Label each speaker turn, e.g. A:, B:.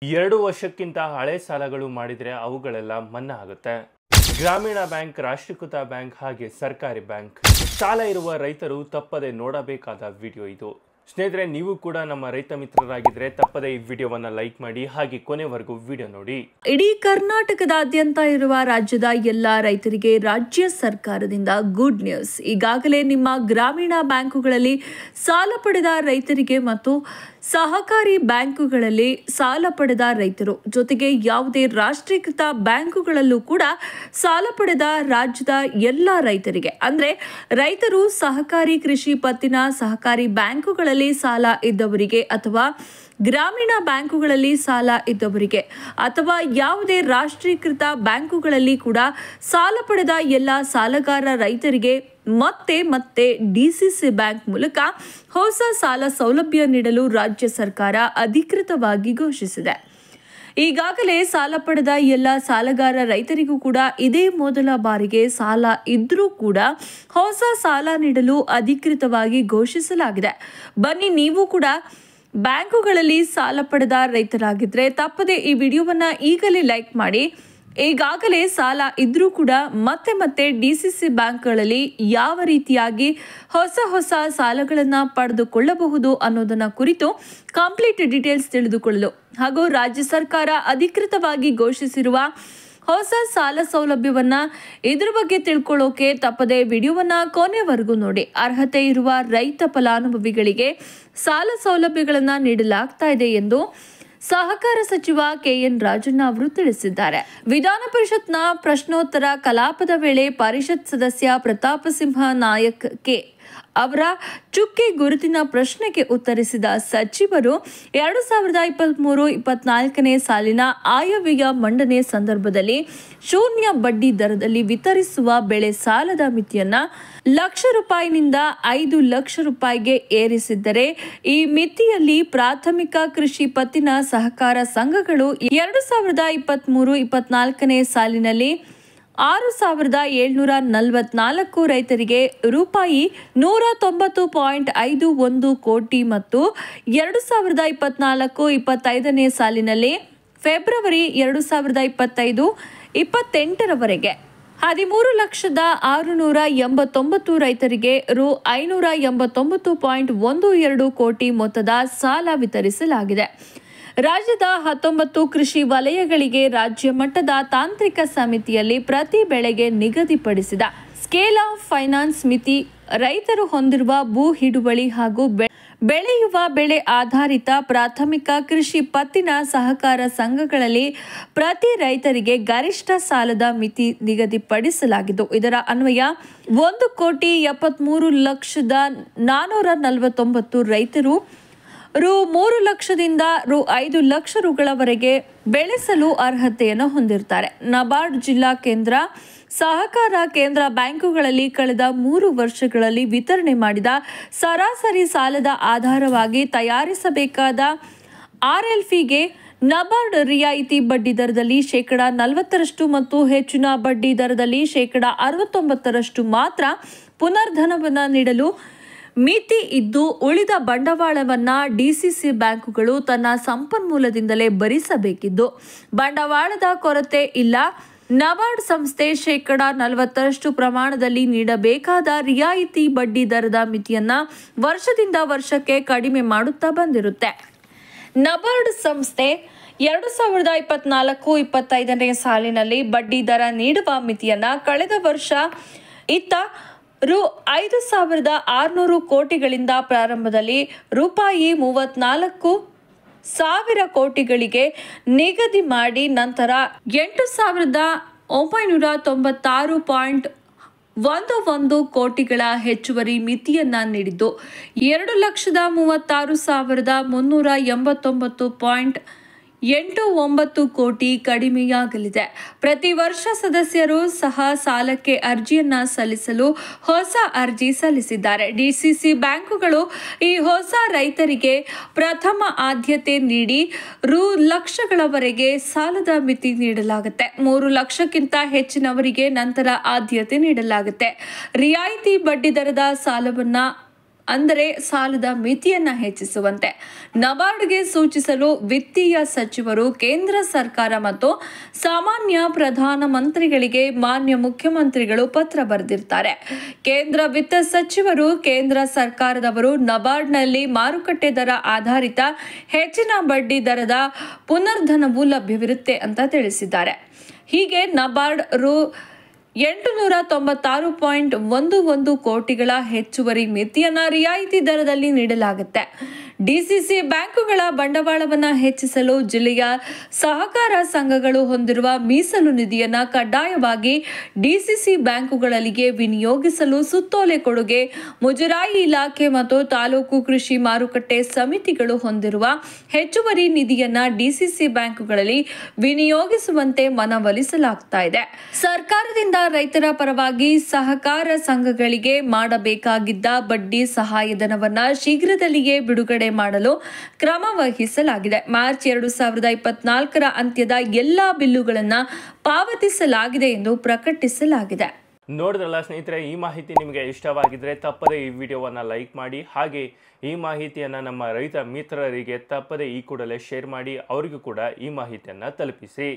A: 2 ವರ್ಷಕ್ಕಿಂತ ಹಳೆ ಸಾಲಗಳು ಮಾಡಿದರೆ ಅವುಗಳೆಲ್ಲ ಮನ್ನಾ ಆಗುತ್ತೆ. ಗ್ರಾಮೀಣ ಬ್ಯಾಂಕ್, ರಾಷ್ಟ್ರೀಕೃತ ಬ್ಯಾಂಕ್ ಹಾಗೆ ಸರ್ಕಾರಿ ಬ್ಯಾಂಕ್ ಸಾಲ ಇರುವ ರೈತರು ತಪ್ಪದೆ ನೋಡಬೇಕಾದ ವಿಡಿಯೋ ಇದು. ಸ್ನೇಹಿತರೆ, ನೀವು ಕೂಡ ನಮ್ಮ ರೈತ ಮಿತ್ರರಾಗಿದ್ರೆ ತಪ್ಪದೆ ಈ ವಿಡಿಯೋವನ್ನ ಲೈಕ್ ಮಾಡಿ ಹಾಗೆ ಕೊನೆವರೆಗೂ ವಿಡಿಯೋ ನೋಡಿ.
B: ಇಡೀ ಕರ್ನಾಟಕದಾದ್ಯಂತ ಇರುವ ರಾಜ್ಯದ ಎಲ್ಲಾ ರೈತರಿಗೆ ರಾಜ್ಯ ಸರ್ಕಾರದಿಂದ ಗುಡ್ ನ್ಯೂಸ್. ಈಗಾಗಲೇ ನಿಮ್ಮ ಗ್ರಾಮೀಣ ಬ್ಯಾಂಕುಗಳಲ್ಲಿ ಸಾಲ ಪಡೆದ ರೈತರಿಗೆ ಮತ್ತು ಸಹಕಾರಿ ಬ್ಯಾಂಕುಗಳಲ್ಲಿ ಸಾಲ ಪಡೆದ ರೈತರು ಜೊತೆಗೆ ಯಾವುದೇ ರಾಷ್ಟ್ರೀಕೃತ ಬ್ಯಾಂಕುಗಳಲ್ಲೂ ಕೂಡ ಸಾಲ ಪಡೆದ ರಾಜ್ಯದ ಎಲ್ಲ ರೈತರಿಗೆ ಅಂದ್ರೆ ರೈತರು ಸಹಕಾರಿ ಕೃಷಿ ಪತ್ತಿನ ಸಹಕಾರಿ ಬ್ಯಾಂಕುಗಳಲ್ಲಿ ಸಾಲ ಇದ್ದವರಿಗೆ ಅಥವಾ ಗ್ರಾಮೀಣ ಬ್ಯಾಂಕುಗಳಲ್ಲಿ ಸಾಲ ಇದ್ದವರಿಗೆ ಅಥವಾ ಯಾವುದೇ ರಾಷ್ಟ್ರೀಕೃತ ಬ್ಯಾಂಕುಗಳಲ್ಲಿ ಕೂಡ ಸಾಲ ಪಡೆದ ಎಲ್ಲ ಸಾಲಗಾರ ರೈತರಿಗೆ ಮತ್ತೆ ಡಿಸಿಸಿ ಬ್ಯಾಂಕ್ ಮೂಲಕ ಹೊಸ ಸಾಲ ಸೌಲಭ್ಯ ನೀಡಲು ರಾಜ್ಯ ಸರ್ಕಾರ ಅಧಿಕೃತವಾಗಿ ಘೋಷಿಸಿದೆ. ಈಗಾಗಲೇ ಸಾಲ ಪಡೆದ ಎಲ್ಲ ಸಾಲಗಾರ ರೈತರಿಗೂ ಕೂಡ ಇದೇ ಮೊದಲ ಬಾರಿಗೆ ಸಾಲ ಇದ್ರೂ ಕೂಡ ಹೊಸ ಸಾಲ ನೀಡಲು ಅಧಿಕೃತವಾಗಿ ಘೋಷಿಸಲಾಗಿದೆ. ಬನ್ನಿ, ನೀವು ಕೂಡ ಬ್ಯಾಂಕುಗಳಲ್ಲಿ ಸಾಲ ಪಡೆದ ರೈತರಾಗಿದ್ರೆ ತಪ್ಪದೆ ಈ ವಿಡಿಯೋವನ್ನ ಈಗಲೇ ಲೈಕ್ ಮಾಡಿ. ಈಗಾಗಲೇ ಸಾಲ ಇದ್ರೂ ಕೂಡ ಮತ್ತೆ ಡಿಸಿಸಿ ಬ್ಯಾಂಕ್ಗಳಲ್ಲಿ ಯಾವ ರೀತಿಯಾಗಿ ಹೊಸ ಸಾಲಗಳನ್ನು ಪಡೆದುಕೊಳ್ಳಬಹುದು ಅನ್ನೋದನ್ನ ಕುರಿತು ಕಂಪ್ಲೀಟ್ ಡೀಟೇಲ್ಸ್ ತಿಳಿದುಕೊಳ್ಳಲು ಹಾಗೂ ರಾಜ್ಯ ಸರ್ಕಾರ ಅಧಿಕೃತವಾಗಿ ಘೋಷಿಸಿರುವ ಹೊಸ ಸಾಲ ಸೌಲಭ್ಯವನ್ನ ಇದ್ರ ಬಗ್ಗೆ ತಿಳ್ಕೊಳ್ಳೋಕೆ ತಪ್ಪದೆ ವಿಡಿಯೋವನ್ನ ಕೊನೆವರೆಗೂ ನೋಡಿ. ಅರ್ಹತೆ ಇರುವ ರೈತ ಫಲಾನುಭವಿಗಳಿಗೆ ಸಾಲ ಸೌಲಭ್ಯಗಳನ್ನ ನೀಡಲಾಗ್ತಾ ಇದೆ ಎಂದು ಸಹಕಾರ ಸಚಿವ ಕೆಎನ್ ರಾಜಣ್ಣ ಅವರು ತಿಳಿಸಿದ್ದಾರೆ. ವಿಧಾನ ಪರಿಷತ್ನ ಪ್ರಶ್ನೋತ್ತರ ಕಲಾಪದ ವೇಳೆ ಪರಿಷತ್ ಸದಸ್ಯ ಪ್ರತಾಪ ಸಿಂಹ ನಾಯಕ್ ಕೆ ಅವರ ಚುಕ್ಕೆ ಗುರುತಿನ ಪ್ರಶ್ನೆಗೆ ಉತ್ತರಿಸಿದ ಸಚಿವರು 2023-24 ಸಾಲಿನ ಆಯವ್ಯಯ ಮಂಡನೆ ಸಂದರ್ಭದಲ್ಲಿ ಶೂನ್ಯ ಬಡ್ಡಿ ದರದಲ್ಲಿ ವಿತರಿಸುವ ಬೆಳೆ ಸಾಲದ ಮಿತಿಯನ್ನ ₹1,00,000ನಿಂದ ₹5,00,000ಗೆ ಏರಿಸಿದ್ದರೆ ಈ ಮಿತಿಯಲ್ಲಿ ಪ್ರಾಥಮಿಕ ಕೃಷಿ ಪತ್ತಿನ ಸಹಕಾರ ಸಂಘಗಳು 2023-24 ಸಾಲಿನಲ್ಲಿ 6,744 ರೈತರಿಗೆ ₹190.51 ಕೋಟಿ ಮತ್ತು 2024-25 ಸಾಲಿನಲ್ಲಿ ಫೆಬ್ರವರಿ 2025-28ರವರೆಗೆ 13,689 ರೈತರಿಗೆ ₹589.12 ಕೋಟಿ ಮೊತ್ತದ ಸಾಲ ವಿತರಿಸಲಾಗಿದೆ. ರಾಜ್ಯದ 19 ಕೃಷಿ ವಲಯಗಳಿಗೆ ರಾಜ್ಯ ಮಟ್ಟದ ತಾಂತ್ರಿಕ ಸಮಿತಿಯಲ್ಲಿ ಪ್ರತಿ ಬೆಳೆಗೆ ನಿಗದಿಪಡಿಸಿದ ಸ್ಕೇಲ್ ಆಫ್ ಫೈನಾನ್ಸ್ ಮಿತಿ ರೈತರು ಹೊಂದಿರುವ ಭೂ ಹಿಡುವಳಿ ಹಾಗೂ ಬೆಳೆಯುವ ಬೆಳೆ ಆಧಾರಿತ ಪ್ರಾಥಮಿಕ ಕೃಷಿ ಪತ್ತಿನ ಸಹಕಾರ ಸಂಘಗಳಲ್ಲಿ ಪ್ರತಿ ರೈತರಿಗೆ ಗರಿಷ್ಠ ಸಾಲದ ಮಿತಿ ನಿಗದಿಪಡಿಸಲಾಗಿದ್ದು, ಇದರ ಅನ್ವಯ 1,73,449 ರೈತರು ₹3,00,000ದಿಂದ ₹5,00,000ವರೆಗೆ ಬೆಳೆಸಲು ಅರ್ಹತೆಯನ್ನು ಹೊಂದಿರುತ್ತಾರೆ. ನಬಾರ್ಡ್ ಜಿಲ್ಲಾ ಕೇಂದ್ರ ಸಹಕಾರ ಕೇಂದ್ರ ಬ್ಯಾಂಕುಗಳಲ್ಲಿ ಕಳೆದ 3 ವರ್ಷಗಳಲ್ಲಿ ವಿತರಣೆ ಮಾಡಿದ ಸರಾಸರಿ ಸಾಲದ ಆಧಾರವಾಗಿ ತಯಾರಿಸಬೇಕಾದ RLFಗೆ ನಬಾರ್ಡ್ ರಿಯಾಯಿತಿ ಬಡ್ಡಿ ದರದಲ್ಲಿ %40 ಮತ್ತು ಹೆಚ್ಚಿನ ಬಡ್ಡಿ ದರದಲ್ಲಿ %69 ಮಾತ್ರ ಪುನರ್ಧನವನ್ನು ನೀಡಲು ಮಿತಿ ಇದ್ದು, ಉಳಿದ ಬಂಡವಾಳವನ್ನ ಡಿಸಿಸಿ ಬ್ಯಾಂಕುಗಳು ತನ್ನ ಸಂಪನ್ಮೂಲದಿಂದಲೇ ಭರಿಸಬೇಕಿದ್ದು ಬಂಡವಾಳದ ಕೊರತೆ ಇಲ್ಲ. ನಬಾರ್ಡ್ ಸಂಸ್ಥೆ %40 ಪ್ರಮಾಣದಲ್ಲಿ ನೀಡಬೇಕಾದ ರಿಯಾಯಿತಿ ಬಡ್ಡಿ ದರದ ಮಿತಿಯನ್ನ ವರ್ಷದಿಂದ ವರ್ಷಕ್ಕೆ ಕಡಿಮೆ ಮಾಡುತ್ತಾ ಬಂದಿರುತ್ತೆ. ನಬಾರ್ಡ್ ಸಂಸ್ಥೆ 2024-25 ಸಾಲಿನಲ್ಲಿ ಬಡ್ಡಿ ದರ ನೀಡುವ ಮಿತಿಯನ್ನ ಕಳೆದ ವರ್ಷ ₹5,600 ಕೋಟಿಗಳಿಂದ ಪ್ರಾರಂಭದಲ್ಲಿ ₹34,000 ಕೋಟಿಗಳಿಗೆ ನಿಗದಿ ಮಾಡಿ ನಂತರ ₹8,996.11 ಕೋಟಿಗಳ ಹೆಚ್ಚುವರಿ ಮಿತಿಯನ್ನ ನೀಡಿದ್ದು ₹2,36,389.89 ಕೋಟಿ ಕಡಿಮೆಯಾಗಲಿದೆ. ಪ್ರತಿ ವರ್ಷ ಸದಸ್ಯರು ಸಹ ಸಾಲಕ್ಕೆ ಅರ್ಜಿಯನ್ನ ಸಲ್ಲಿಸಲು ಹೊಸ ಅರ್ಜಿ ಸಲ್ಲಿಸಿದ್ದಾರೆ. ಡಿಸಿಸಿ ಬ್ಯಾಂಕುಗಳು ಈ ಹೊಸ ರೈತರಿಗೆ ಪ್ರಥಮ ಆದ್ಯತೆ ನೀಡಿ ₹1,00,000ವರೆಗೆ ಸಾಲದ ಮಿತಿ ನೀಡಲಾಗುತ್ತೆ. 3 ಲಕ್ಷಕ್ಕಿಂತ ಹೆಚ್ಚಿನವರಿಗೆ ನಂತರ ಆದ್ಯತೆ ನೀಡಲಾಗುತ್ತೆ. ರಿಯಾಯಿತಿ ಬಡ್ಡಿ ದರದ ಸಾಲವನ್ನ ಅಂದರೆ ಸಾಲದ ಮಿತಿಯನ್ನ ಹೆಚ್ಚಿಸುವಂತೆ ನಬಾರ್ಡ್ಗೆ ಸೂಚಿಸಲು ವಿತ್ತೀಯ ಸಚಿವರು ಕೇಂದ್ರ ಸರ್ಕಾರ ಮತ್ತು ಸಾಮಾನ್ಯ ಪ್ರಧಾನಮಂತ್ರಿಗಳಿಗೆ ಮಾನ್ಯ ಮುಖ್ಯಮಂತ್ರಿಗಳು ಪತ್ರ ಬರೆದಿರ್ತಾರೆ. ಕೇಂದ್ರ ವಿತ್ತ ಸಚಿವರು ಕೇಂದ್ರ ಸರ್ಕಾರದವರು ನಬಾರ್ಡ್ನಲ್ಲಿ ಮಾರುಕಟ್ಟೆ ದರ ಆಧಾರಿತ ಹೆಚ್ಚಿನ ಬಡ್ಡಿ ದರದ ಪುನರ್ಧನವು ಲಭ್ಯವಿರುತ್ತೆ ಅಂತ ತಿಳಿಸಿದ್ದಾರೆ. ಹೀಗೆ ನಬಾರ್ಡ್ ರು 896.11 ಕೋಟಿಗಳ ಹೆಚ್ಚುವರಿ ಮಿತಿಯನ್ನ ರಿಯಾಯಿತಿ ದರದಲ್ಲಿ ನೀಡಲಾಗುತ್ತೆ. ಡಿಸಿಸಿ ಬ್ಯಾಂಕುಗಳ ಬಂಡವಾಳವನ್ನು ಹೆಚ್ಚಿಸಲು ಜಿಲ್ಲೆಯ ಸಹಕಾರ ಸಂಘಗಳು ಹೊಂದಿರುವ ಮೀಸಲು ನಿಧಿಯನ್ನ ಕಡ್ಡಾಯವಾಗಿ ಡಿಸಿಸಿ ಬ್ಯಾಂಕುಗಳಿಗೆ ವಿನಿಯೋಗಿಸಲು ಸುತ್ತೋಲೆ ಕೊಡುಗೆ ಮುಜರಾಯಿ ಇಲಾಖೆ ಮತ್ತು ತಾಲೂಕು ಕೃಷಿ ಮಾರುಕಟ್ಟೆ ಸಮಿತಿಗಳು ಹೊಂದಿರುವ ಹೆಚ್ಚುವರಿ ನಿಧಿಯನ್ನ ಡಿಸಿಸಿ ಬ್ಯಾಂಕುಗಳಲ್ಲಿ ವಿನಿಯೋಗಿಸುವಂತೆ ಮನವೊಲಿಸಲಾಗ್ತಾ ಇದೆ. ಸರ್ಕಾರದಿಂದ ರೈತರ ಪರವಾಗಿ ಸಹಕಾರ ಸಂಘಗಳಿಗೆ ಮಾಡಬೇಕಾಗಿದ್ದ ಬಡ್ಡಿ ಸಹಾಯಧನವನ್ನ ಶೀಘ್ರದಲ್ಲಿಯೇ ಬಿಡುಗಡೆ ಮಾಡಲು ಕ್ರಮ ವಹಿಸಲಾಗಿದೆ. ಮಾರ್ಚ್ 2024 ಅಂತ್ಯದ ಎಲ್ಲಾ ಬಿಲ್ಲುಗಳನ್ನು ಪಾವತಿಸಲಾಗಿದೆ ಎಂದು ಪ್ರಕಟಿಸಲಾಗಿದೆ.
A: ನೋಡಿದ್ರಲ್ಲ ಸ್ನೇಹಿತರೆ, ಈ ಮಾಹಿತಿ ನಿಮಗೆ ಇಷ್ಟವಾಗಿದ್ರೆ ತಪ್ಪದೇ ಈ ವಿಡಿಯೋವನ್ನು ಲೈಕ್ ಮಾಡಿ. ಹಾಗೆ ಈ ಮಾಹಿತಿಯನ್ನು ನಮ್ಮ ರೈತ ಮಿತ್ರರಿಗೆ ತಪ್ಪದೇ ಈ ಕೂಡಲೇ ಶೇರ್ ಮಾಡಿ, ಅವರಿಗೂ ಕೂಡ ಈ ಮಾಹಿತಿಯನ್ನು ತಲುಪಿಸಿ.